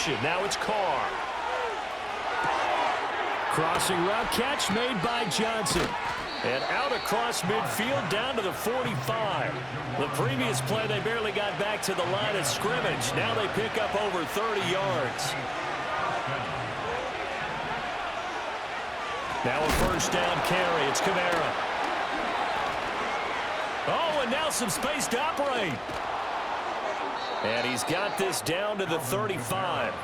action. Now it's Carr. Crossing route catch made by Johnson. And out across midfield down to the 45. The previous play, they barely got back to the line of scrimmage. Now they pick up over 30 yards. Now a first down carry. It's Kamara. Oh, and now some space to operate. And he's got this down to the 35.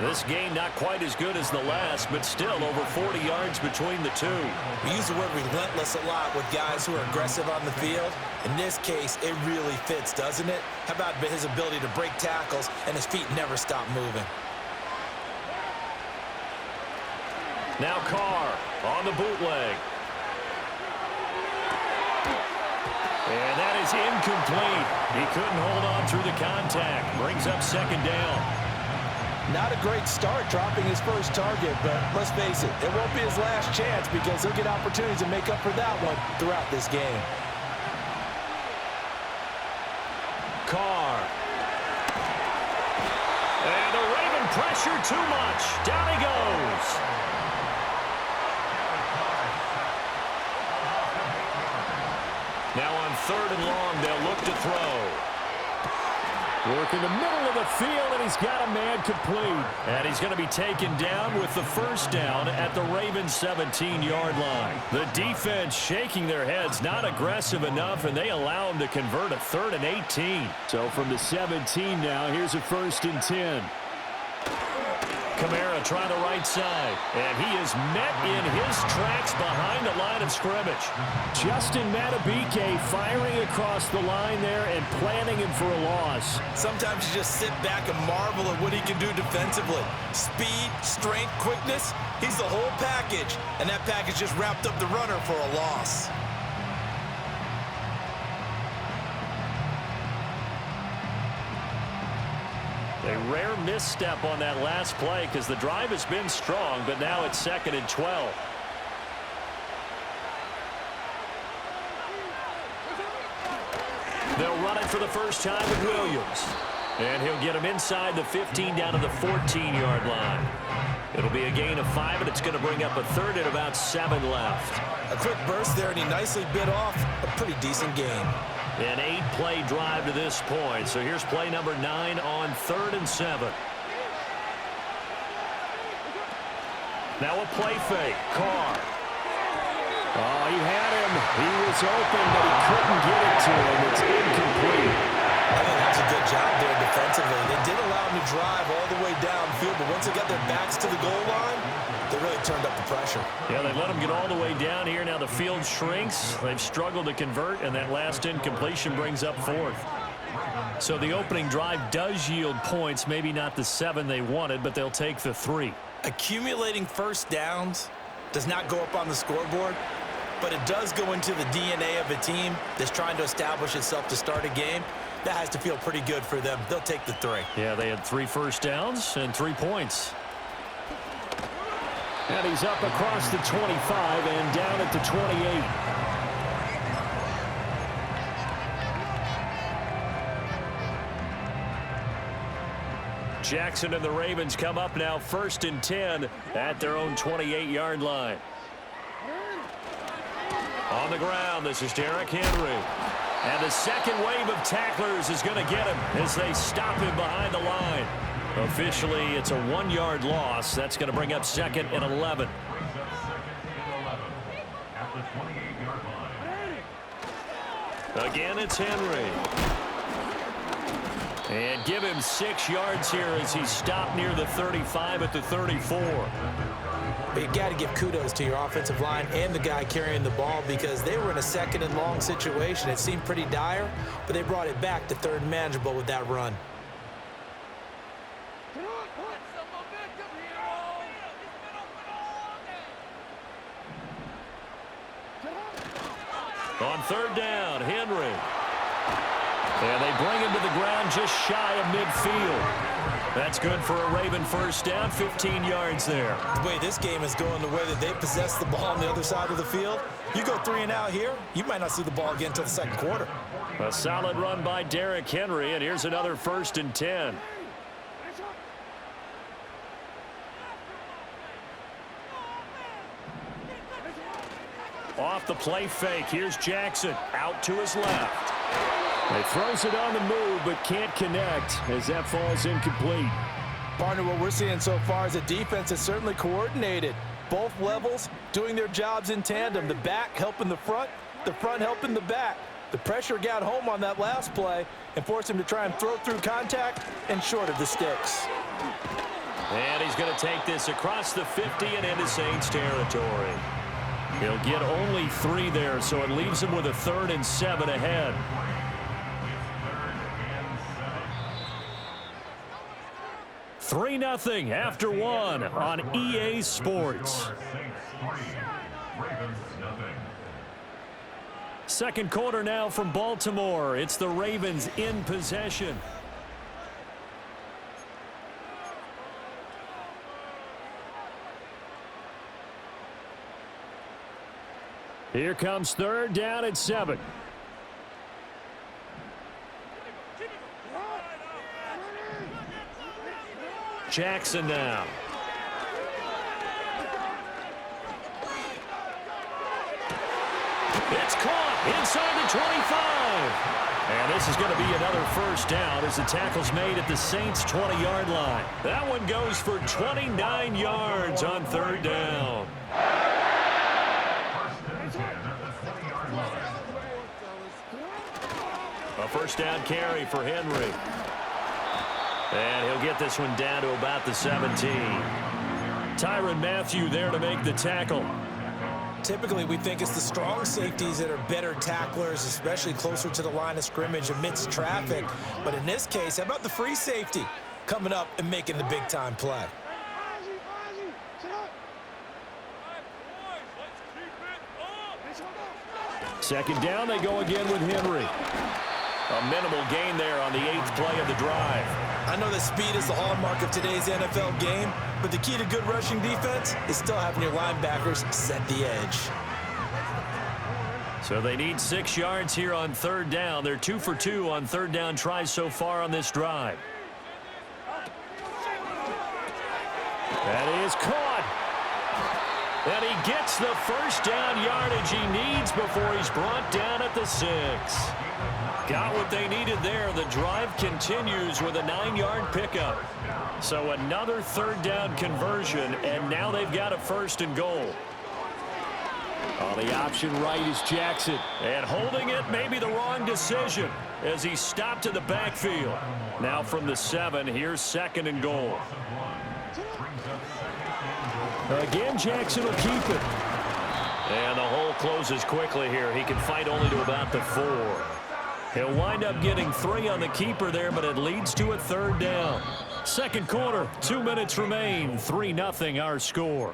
This game not quite as good as the last, but still over 40 yards between the two. We use the word relentless a lot with guys who are aggressive on the field. In this case, it really fits, doesn't it? How about his ability to break tackles and his feet never stop moving? Now Carr on the bootleg. And that is incomplete. He couldn't hold on through the contact. Brings up second down. Not a great start dropping his first target, but let's face it, it won't be his last chance because he'll get opportunities to make up for that one throughout this game. Carr. And the Raven pressure too much. Down he goes. Now on third and long, they'll look to throw. Work in the middle of the field, and he's got a man complete. And he's going to be taken down with the first down at the Ravens' 17-yard line. The defense shaking their heads, not aggressive enough, and they allow him to convert a 3rd and 18. So from the 17 now, here's a 1st and 10. Kamara trying the right side, and he is met in his tracks behind the line of scrimmage. Justin Madubuike firing across the line there and planning him for a loss. Sometimes you just sit back and marvel at what he can do defensively. Speed, strength, quickness, he's the whole package, and that package just wrapped up the runner for a loss. A rare misstep on that last play because the drive has been strong, but now it's 2nd and 12. They'll run it for the first time with Williams. And he'll get him inside the 15 down to the 14-yard line. It'll be a gain of 5, and it's going to bring up a 3rd and about 7 left. A quick burst there, and he nicely bit off a pretty decent gain. An 8-play drive to this point. So here's play number 9 on 3rd and 7. Now a play fake. Carr. Oh, he had him. He was open, but he couldn't get it to him. It's incomplete. I think that's a good job there defensively. They did allow him to drive all the way downfield, but once they got their backs to the goal line, they really turned up the pressure. Yeah, they let him get all the way down here. Now the field shrinks. They've struggled to convert, and that last incompletion brings up 4th. So the opening drive does yield points, maybe not the 7 they wanted, but they'll take the 3. Accumulating first downs does not go up on the scoreboard, but it does go into the DNA of a team that's trying to establish itself to start a game. That has to feel pretty good for them. They'll take the 3. Yeah, they had 3 first downs and 3 points. And he's up across the 25 and down at the 28. Jackson and the Ravens come up now 1st and 10 at their own 28-yard line. On the ground, this is Derrick Henry. And the second wave of tacklers is going to get him as they stop him behind the line. Officially, it's a 1-yard loss. That's going to bring up 2nd and 11. Again, it's Henry. And give him 6 yards here as he stopped near the 35 at the 34. But you got to give kudos to your offensive line and the guy carrying the ball because they were in a 2nd and long situation. It seemed pretty dire, but they brought it back to 3rd and manageable with that run. On 3rd down, Henry. And they bring him to the ground just shy of midfield. That's good for a Raven first down, 15 yards there. The way this game is going, the way that they possess the ball on the other side of the field, you go 3 and out here, you might not see the ball again until the 2nd quarter. A solid run by Derrick Henry, and here's another 1st and 10. Off the play fake. Here's Jackson out to his left. He throws it on the move but can't connect as that falls incomplete. Partner, what we're seeing so far is a defense that's certainly coordinated. Both levels doing their jobs in tandem. The back helping the front helping the back. The pressure got home on that last play and forced him to try and throw through contact and short of the sticks. And he's going to take this across the 50 and into Saints territory. He'll get only 3 there, so it leaves him with a 3rd and 7 ahead. Three 0 after 1 on EA Sports. Second quarter now from Baltimore. It's the Ravens in possession. Here comes 3rd down at 7. Jackson now. It's caught inside the 25. And this is going to be another first down as the tackle's made at the Saints' 20-yard line. That one goes for 29 yards on 3rd down. A first down carry for Henry. And he'll get this one down to about the 17. Tyrann Mathieu there to make the tackle. Typically, we think it's the strong safeties that are better tacklers, especially closer to the line of scrimmage amidst traffic. But in this case, how about the free safety coming up and making the big-time play? Second down, they go again with Henry. A minimal gain there on the 8th play of the drive. I know that speed is the hallmark of today's NFL game, but the key to good rushing defense is still having your linebackers set the edge. So they need 6 yards here on 3rd down. They're 2 for 2 on 3rd down tries so far on this drive. That is caught. And he gets the first down yardage he needs before he's brought down at the 6. Got what they needed there. The drive continues with a 9-yard pickup. So another 3rd down conversion, and now they've got a 1st and goal. On the option right is Jackson. And holding it may be the wrong decision as he stopped in the backfield. Now from the 7, here's 2nd and goal. Again, Jackson will keep it. And the hole closes quickly here. He can fight only to about the 4. He'll wind up getting 3 on the keeper there, but it leads to a 3rd down. Second quarter, 2 minutes remain. 3-0 our score.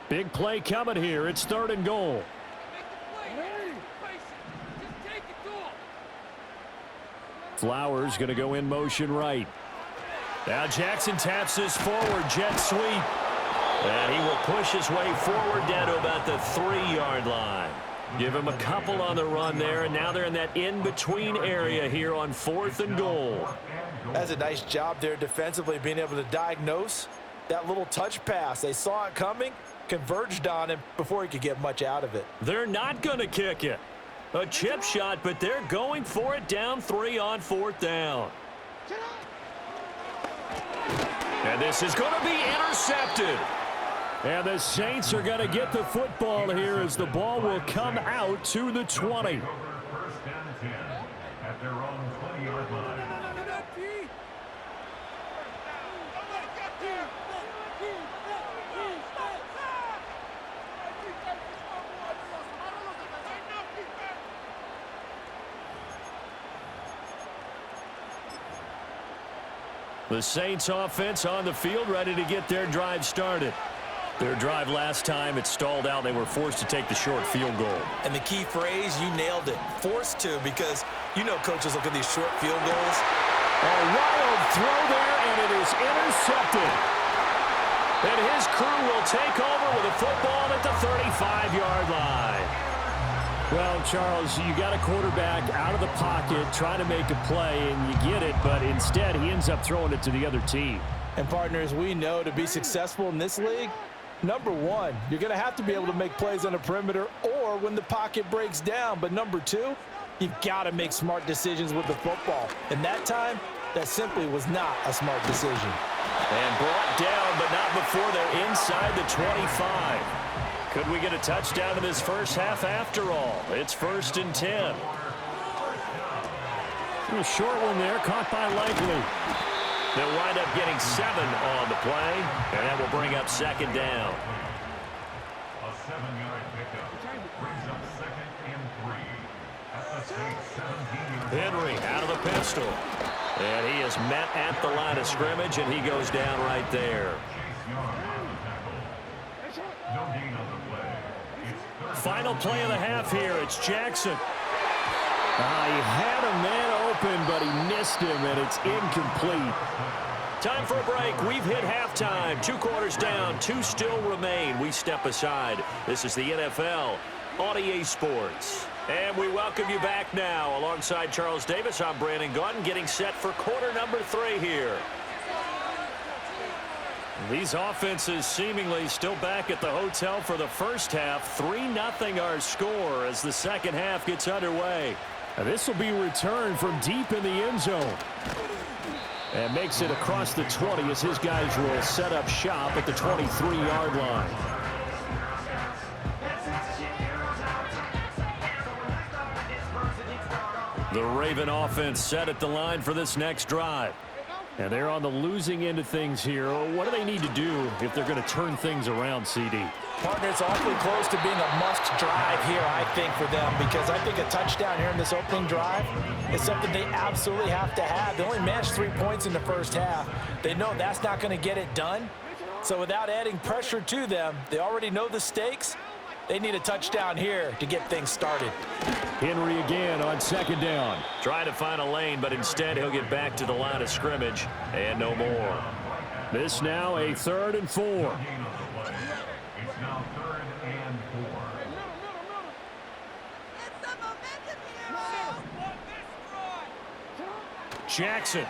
Big play coming here. It's 3rd and goal. Flowers going to go in motion right. Now Jackson taps this forward jet sweep. And he will push his way forward down to about the 3-yard line. Give him a couple on the run there, and now they're in that in-between area here on 4th and goal. That's a nice job there defensively, being able to diagnose that little touch pass. They saw it coming, converged on him before he could get much out of it. They're not going to kick it. A chip shot, but they're going for it down 3 on 4th down. And this is going to be intercepted. And the Saints are going to get the football here as the ball will come out to the 20. First and 10 at their own 20-yard line. The Saints offense on the field, ready to get their drive started. Their drive last time, it stalled out. They were forced to take the short field goal. And the key phrase, you nailed it. Forced to, because you know coaches look at these short field goals. A wild throw there, and it is intercepted. And his crew will take over with a football at the 35-yard line. Well, Charles, you got a quarterback out of the pocket trying to make a play, and you get it, but instead he ends up throwing it to the other team. And partners, we know to be successful in this league, number one, you're going to have to be able to make plays on the perimeter or when the pocket breaks down. But number two, you've got to make smart decisions with the football. And that time, that simply was not a smart decision. And brought down, but not before they're inside the 25. Could we get a touchdown in this first half after all? It's 1st and 10. A short one there, caught by Likely. They'll wind up getting 7 on the play, and that will bring up 2nd down. A 7-yard pickup brings up 2nd and 3 at the state 17-yard. Henry out of the pistol. And he is met at the line of scrimmage, and he goes down right there. Chase Young on the tackle. No gain on the play. It's Final play of the half here. It's Jackson. He had a man open, but he missed him, and it's incomplete. Time for a break. We've hit halftime. 2 quarters down. 2 still remain. We step aside. This is the NFL on EA Sports. And we welcome you back now. Alongside Charles Davis, I'm Brandon Gaudin, getting set for quarter number 3 here. These offenses seemingly still back at the hotel for the first half. 3-0 our score as the second half gets underway. And this will be returned from deep in the end zone. And makes it across the 20 as his guys will set up shop at the 23-yard line. The Raven offense set at the line for this next drive. And they're on the losing end of things here. What do they need to do if they're going to turn things around, CD? Partner, it's awfully close to being a must drive here, I think, for them, because I think a touchdown here in this opening drive is something they absolutely have to have. They only managed 3 points in the first half. They know that's not going to get it done. So without adding pressure to them, they already know the stakes. They need a touchdown here to get things started. Henry again on 2nd down. Trying to find a lane, but instead he'll get back to the line of scrimmage and no more. This now a 3rd and 4. It's now 3rd and 4. Jackson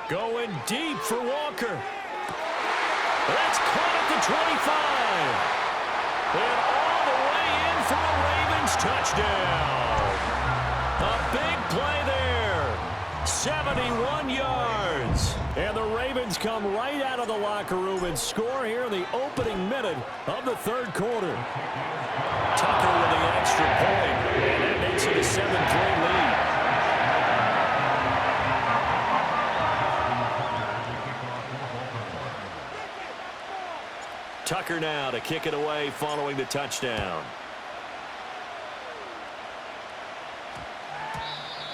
going deep for Walker. That's caught at the 25. And all the way in for a Ravens touchdown. A big play there. 71 yards. And the Ravens come right out of the locker room and score here in the opening minute of the 3rd quarter. Tucker with the extra point. And that makes it a 7-3 lead. Tucker now to kick it away following the touchdown.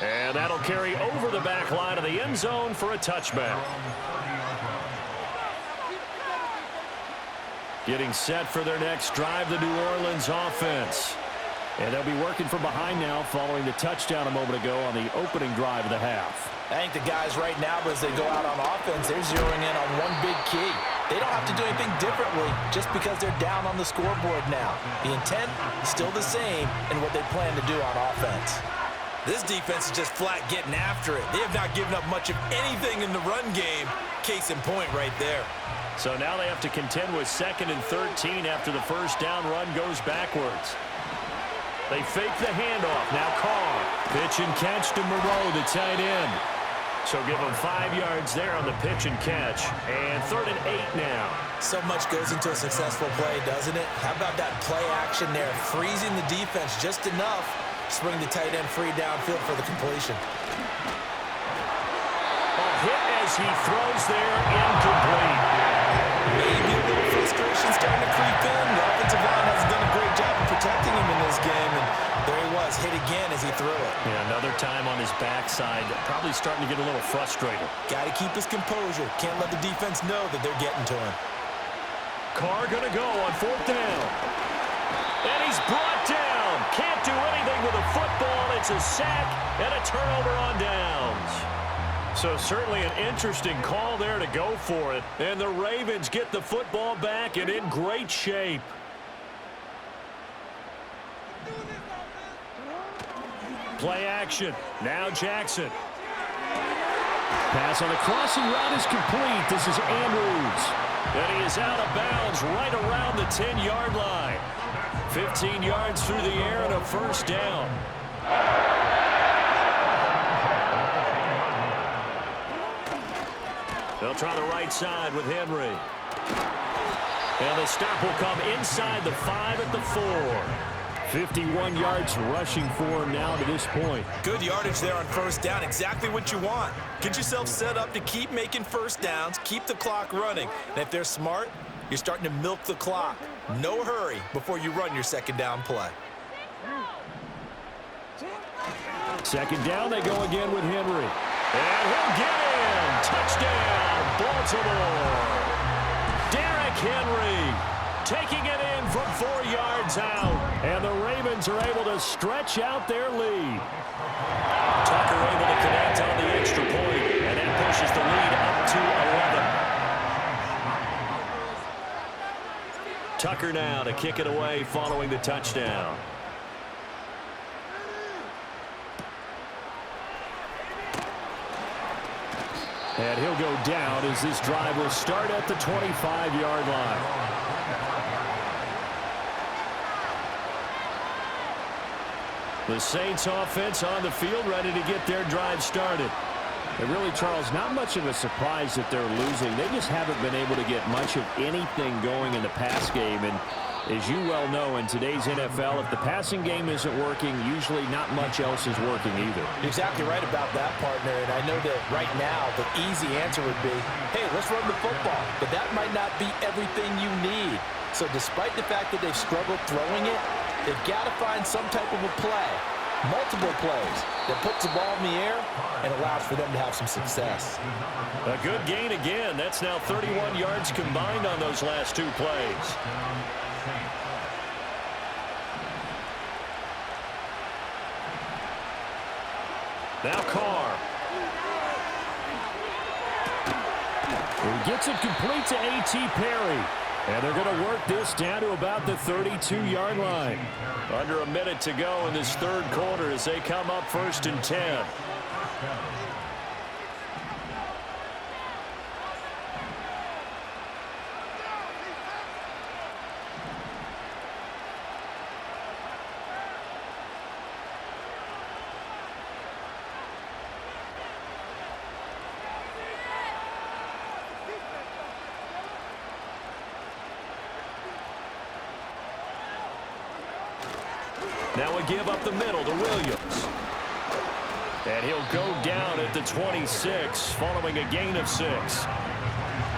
And that'll carry over the back line of the end zone for a touchback. Getting set for their next drive, the New Orleans offense. And they'll be working from behind now following the touchdown a moment ago on the opening drive of the half. I think the guys right now, as they go out on offense, they're zeroing in on one big key. They don't have to do anything differently just because they're down on the scoreboard now. The intent is still the same in what they plan to do on offense. This defense is just flat getting after it. They have not given up much of anything in the run game. Case in point right there. So now they have to contend with 2nd and 13 after the first down run goes backwards. They fake the handoff. Now Carr. Pitch and catch to Moreau, the tight end. So give them 5 yards there on the pitch and catch. And 3rd and 8 now. So much goes into a successful play, doesn't it? How about that play action there? Freezing the defense just enough to bring the tight end free downfield for the completion. A hit as he throws there, incomplete. Maybe a little frustration starting to creep in. The offensive line has done a great job of protecting him in this game. And there he was, hit again as he threw it. Yeah, another time on his backside. Probably starting to get a little frustrated. Got to keep his composure. Can't let the defense know that they're getting to him. Carr going to go on 4th down. And he's brought down. Can't do anything with a football. It's a sack and a turnover on downs. So certainly an interesting call there to go for it. And the Ravens get the football back and in great shape. Play action. Now Jackson. Pass on the crossing route is complete. This is Andrews. And he is out of bounds right around the 10-yard line. 15 yards through the air and a first down. They'll try the right side with Henry. And the stop will come inside the 5 at the 4. 51 yards rushing for him now to this point. Good yardage there on first down. Exactly what you want. Get yourself set up to keep making first downs, keep the clock running. And if they're smart, you're starting to milk the clock. No hurry before you run your second down play. Second down, they go again with Henry. And he'll get in. Touchdown, Baltimore. Derrick Henry taking it in from 4 yards out. And the Ravens are able to stretch out their lead. Tucker able to connect on the extra point, and that pushes the lead up to 11. Tucker now to kick it away following the touchdown. And he'll go down as this drive will start at the 25-yard line. The Saints offense on the field ready to get their drive started. And really, Charles, not much of a surprise that they're losing. They just haven't been able to get much of anything going in the pass game. And as you well know, in today's NFL, if the passing game isn't working, usually not much else is working either. You're exactly right about that, partner. And I know that right now the easy answer would be, hey, let's run the football. But that might not be everything you need. So despite the fact that they've struggled throwing it, they've got to find some type of a play, multiple plays, that puts the ball in the air and allows for them to have some success. A good gain again. That's now 31 yards combined on those last two plays. Now Carr. He gets it complete to A.T. Perry. And they're going to work this down to about the 32-yard line. Under a minute to go in this third quarter as they come up 1st and 10. Now we give up the middle to Williams. And he'll go down at the 26 following a gain of 6.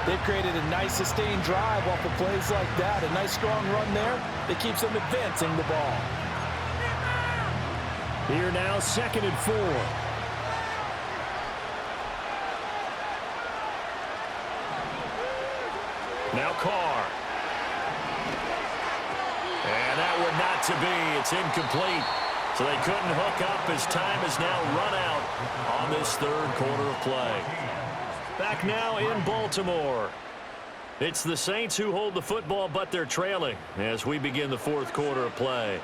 They've created a nice sustained drive off of plays like that. A nice strong run there that keeps them advancing the ball. Here now 2nd and 4. Now Carr. And that would not to be. It's incomplete. So they couldn't hook up as time has now run out on this third quarter of play. Back now in Baltimore. It's the Saints who hold the football, but they're trailing as we begin the fourth quarter of play.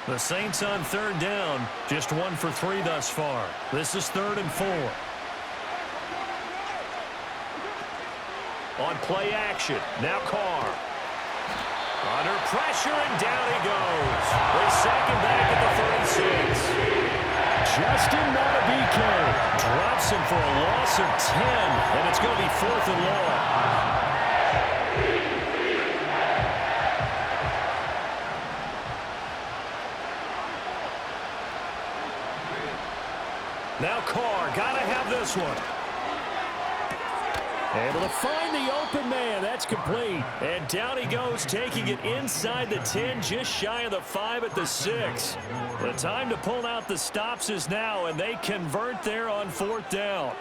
The Saints on third down, just 1 for 3 thus far. This is 3rd and 4. On play action, now Carr. Under pressure, and down he goes. They sack him back at the 36. Justin Madubuike drops him for a loss of 10, and it's going to be 4th and long. Now Carr, gotta have this one. Able to find the open man. That's complete. And down he goes, taking it inside the 10, just shy of the 5 at the 6. The time to pull out the stops is now, and they convert there on 4th down.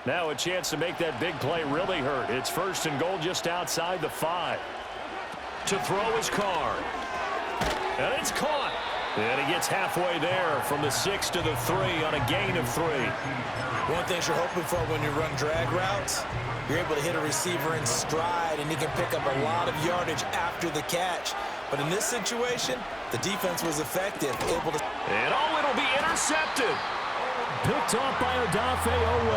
Now a chance to make that big play really hurt. It's 1st and goal just outside the 5. To throw his car. And it's caught. And he gets halfway there from the 6 to the 3 on a gain of 3. One thing you're hoping for when you run drag routes, you're able to hit a receiver in stride, and he can pick up a lot of yardage after the catch. But in this situation, the defense was effective, able to... And it'll be intercepted. Picked off by Odafe Owe.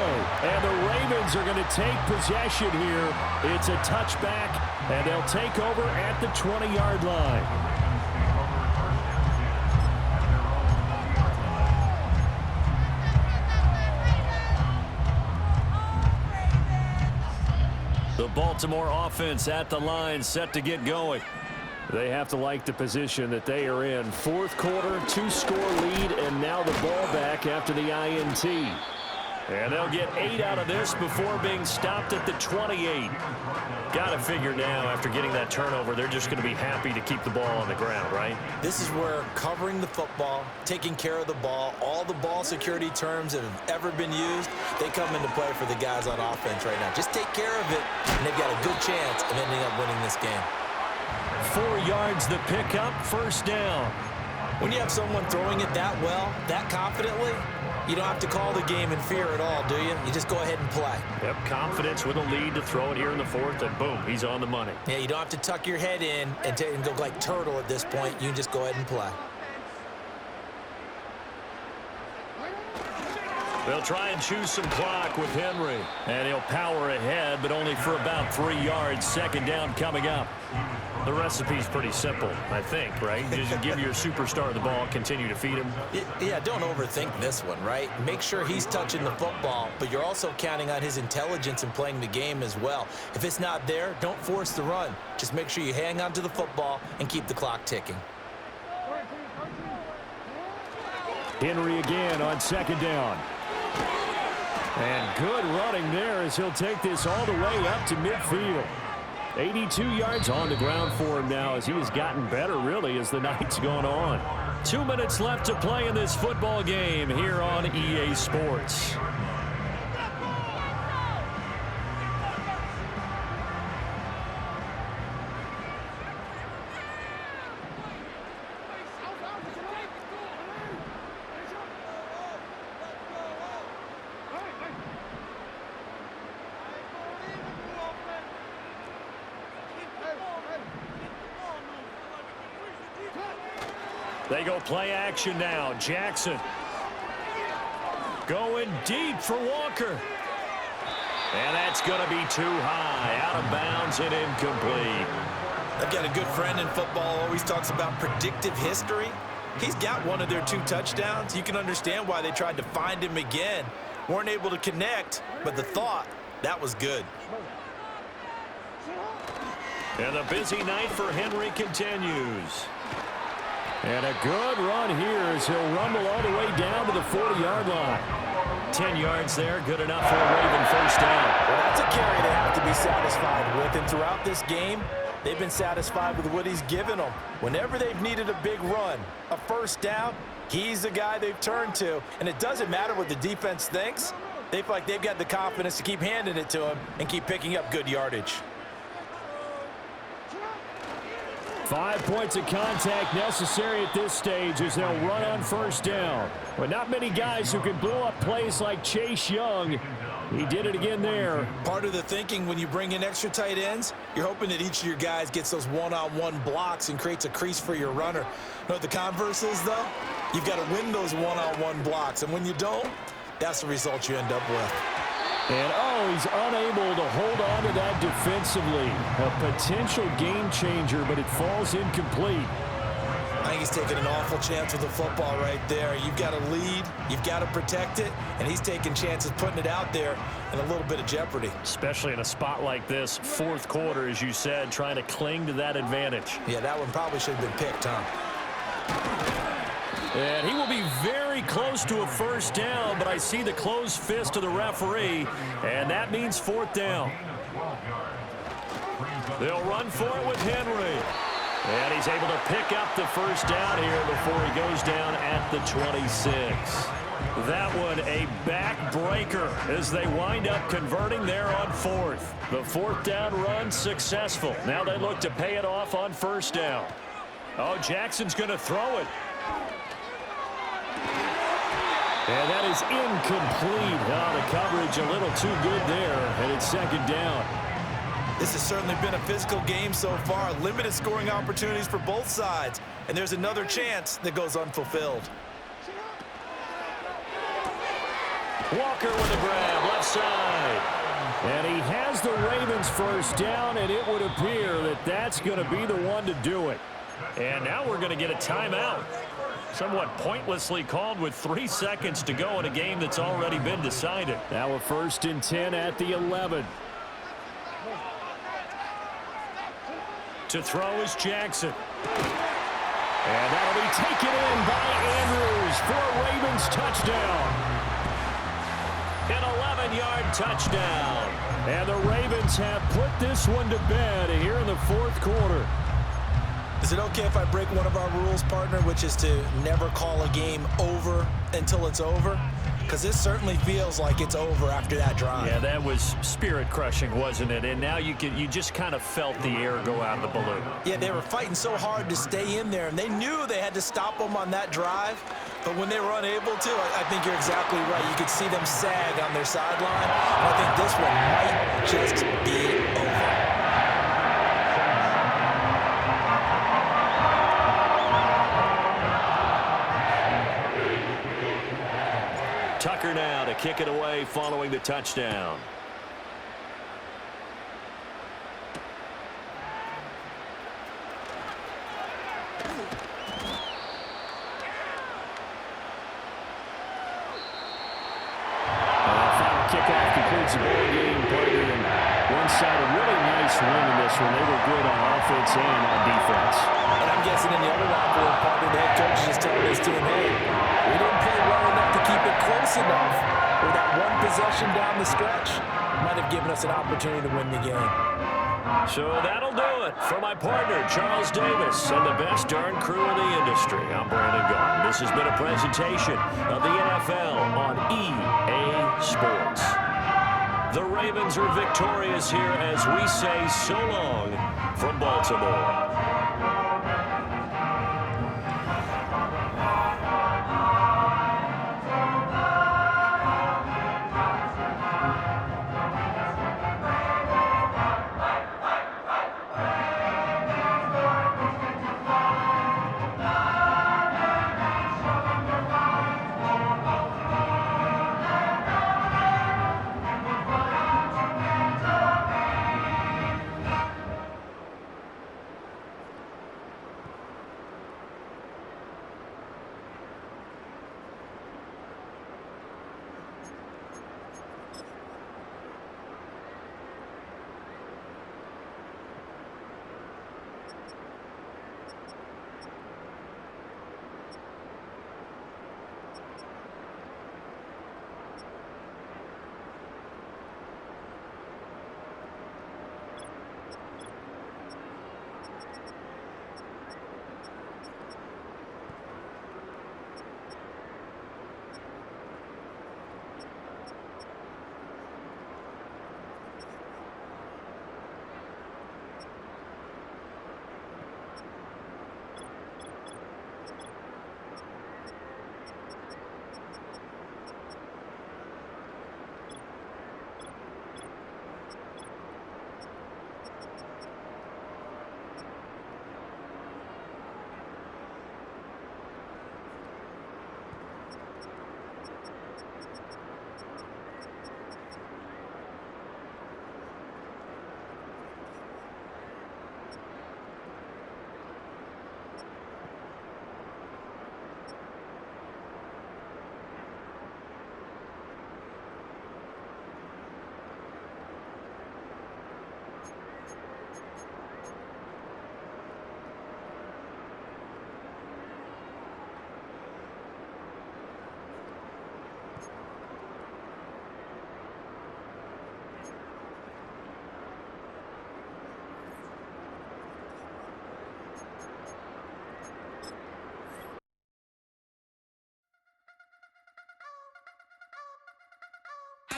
And the Ravens are going to take possession here. It's a touchback, and they'll take over at the 20-yard line. The Baltimore offense at the line, set to get going. They have to like the position that they are in. 4th quarter, 2-score lead, and now the ball back after the INT. And they'll get 8 out of this before being stopped at the 28. Got to figure now, after getting that turnover, they're just going to be happy to keep the ball on the ground, right? This is where covering the football, taking care of the ball, all the ball security terms that have ever been used, they come into play for the guys on offense right now. Just take care of it, and they've got a good chance of ending up winning this game. 4 yards the pickup, 1st down. When you have someone throwing it that well, that confidently, you don't have to call the game in fear at all, do you? You just go ahead and play. Yep, confidence with a lead to throw it here in the 4th, and boom, he's on the money. Yeah, you don't have to tuck your head in and go like turtle at this point. You can just go ahead and play. They'll try and choose some clock with Henry. And he'll power ahead, but only for about 3 yards. 2nd down coming up. The recipe's pretty simple, I think, right? Just give your superstar the ball, continue to feed him. Yeah, don't overthink this one, right? Make sure he's touching the football, but you're also counting on his intelligence in playing the game as well. If it's not there, don't force the run. Just make sure you hang on to the football and keep the clock ticking. Henry again on 2nd down. And good running there as he'll take this all the way up to midfield. 82 yards on the ground for him now as he has gotten better, really, as the night's gone on. 2 minutes left to play in this football game here on EA Sports. They go play action now. Jackson going deep for Walker. And that's going to be too high. Out of bounds and incomplete. I've got a good friend in football, always talks about predictive history. He's got one of their 2 touchdowns. You can understand why they tried to find him again. Weren't able to connect, but the thought, that was good. And the busy night for Henry continues. And a good run here as he'll rumble all the way down to the 40-yard line. 10 yards there, good enough for a Raven 1st down. Well, that's a carry they have to be satisfied with. And throughout this game, they've been satisfied with what he's given them. Whenever they've needed a big run, a 1st down, he's the guy they've turned to. And it doesn't matter what the defense thinks. They feel like they've got the confidence to keep handing it to him and keep picking up good yardage. 5 points of contact necessary at this stage as they'll run on 1st down. But not many guys who can blow up plays like Chase Young. He did it again there. Part of the thinking when you bring in extra tight ends, you're hoping that each of your guys gets those one-on-one blocks and creates a crease for your runner. You know what the converse is, though? You've got to win those one-on-one blocks. And when you don't, that's the result you end up with. And, he's unable to hold on to that defensively. A potential game changer, but it falls incomplete. I think he's taking an awful chance with the football right there. You've got to lead, you've got to protect it, and he's taking chances putting it out there in a little bit of jeopardy. Especially in a spot like this, 4th quarter, as you said, trying to cling to that advantage. Yeah, that one probably should have been picked, huh? And he will be very close to a 1st down, but I see the closed fist of the referee, and that means 4th down. They'll run for it with Henry. And he's able to pick up the 1st down here before he goes down at the 26. That one a backbreaker as they wind up converting there on 4th. The 4th down run successful. Now they look to pay it off on 1st down. Oh, Jackson's going to throw it. And that is incomplete. Oh, the coverage a little too good there, and it's 2nd down. This has certainly been a physical game so far. Limited scoring opportunities for both sides. And there's another chance that goes unfulfilled. Walker with the grab, left side. And he has the Ravens 1st down, and it would appear that that's going to be the one to do it. And now we're going to get a timeout. Somewhat pointlessly called with 3 seconds to go in a game that's already been decided. Now a 1st and 10 at the 11. To throw is Jackson. And that'll be taken in by Andrews for a Ravens touchdown. An 11-yard touchdown. And the Ravens have put this one to bed here in the 4th quarter. Is it okay if I break one of our rules, partner, which is to never call a game over until it's over? Because this certainly feels like it's over after that drive. Yeah, that was spirit-crushing, wasn't it? And now you just kind of felt the air go out of the balloon. Yeah, they were fighting so hard to stay in there, and they knew they had to stop them on that drive. But when they were unable to, I think you're exactly right. You could see them sag on their sideline. And I think this one might just be over. Tucker now to kick it away following the touchdown. Final kickoff concludes the ball game, partner. And one side a really nice win in this one. They were good on offense and on defense. And I'm guessing in the other locker room, partner, the head coach is just telling his team, hey, we didn't play well enough to keep it close enough, where that one possession down the stretch might have given us an opportunity to win the game. So that'll do it for my partner, Charles Davis, and the best darn crew in the industry. I'm Brandon Gaughan. This has been a presentation of the NFL on EA Sports. The Ravens are victorious here as we say so long from Baltimore.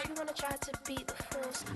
You wanna try to beat the force.